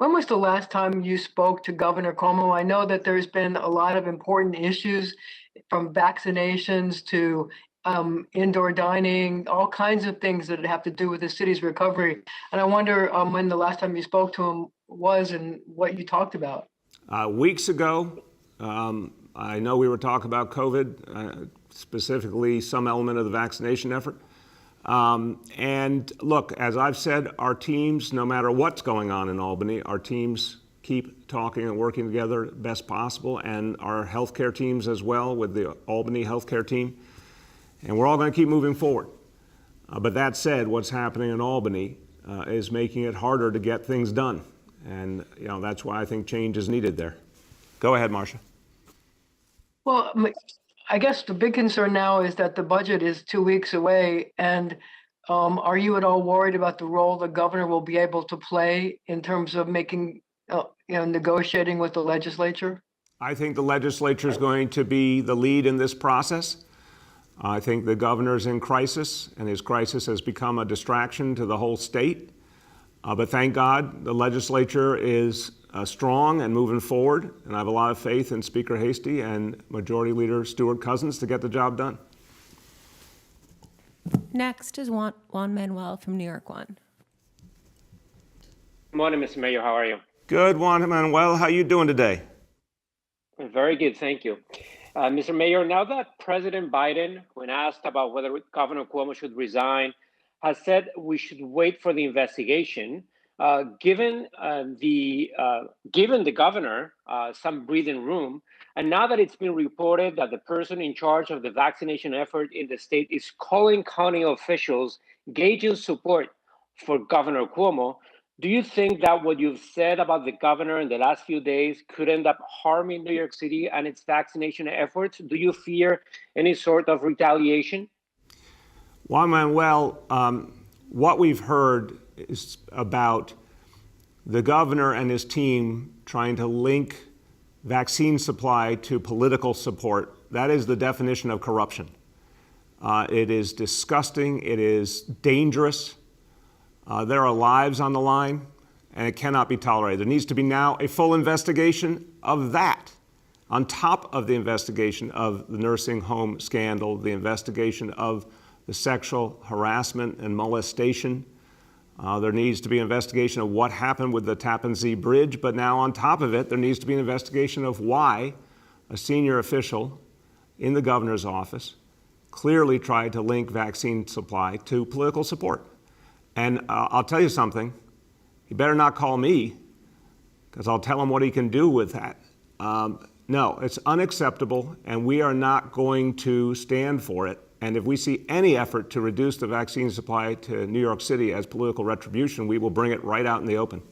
When was the last time you spoke to Governor Cuomo? I know that there's been a lot of important issues from vaccinations to indoor dining, all kinds of things that have to do with the city's recovery. And I wonder when the last time you spoke to him was and what you talked about. Weeks ago, I know we were talking about COVID, specifically some element of the vaccination effort. And look, as I've said, our teams, no matter what's going on in Albany, our teams keep talking and working together best possible, and our healthcare teams as well with the Albany healthcare team. And we're all going to keep moving forward. But that said, what's happening in Albany is making it harder to get things done. And that's why I think change is needed there. Go ahead, Marcia. Well, I guess the big concern now is that the budget is 2 weeks away. And are you at all worried about the role the governor will be able to play in terms of making, negotiating with the legislature? I think the legislature is going to be the lead in this process. I think the governor's in crisis, and his crisis has become a distraction to the whole state. But thank God the legislature is strong and moving forward, and I have a lot of faith in Speaker Hasty and Majority Leader Stewart Cousins to get the job done. Next is Juan Manuel from New York One. Good morning, Mr. Mayor. How are you? Good, Juan Manuel. How you doing today? Very good, thank you. Mr. Mayor, now that President Biden, when asked about whether Governor Cuomo should resign, has said we should wait for the investigation, given the governor some breathing room, and now that it's been reported that the person in charge of the vaccination effort in the state is calling county officials, gauging support for Governor Cuomo, do you think that what you've said about the governor in the last few days could end up harming New York City and its vaccination efforts? Do you fear any sort of retaliation? Juan Manuel, what we've heard is about the governor and his team trying to link vaccine supply to political support. That is the definition of corruption. It is disgusting. It is dangerous. There are lives on the line, and it cannot be tolerated. There needs to be now a full investigation of that, on top of the investigation of the nursing home scandal, the investigation of the sexual harassment and molestation. There needs to be an investigation of what happened with the Tappan Zee Bridge, but now on top of it, there needs to be an investigation of why a senior official in the governor's office clearly tried to link vaccine supply to political support. And I'll tell you something, he better not call me, because I'll tell him what he can do with that. No, it's unacceptable, and we are not going to stand for it. And if we see any effort to reduce the vaccine supply to New York City as political retribution, we will bring it right out in the open.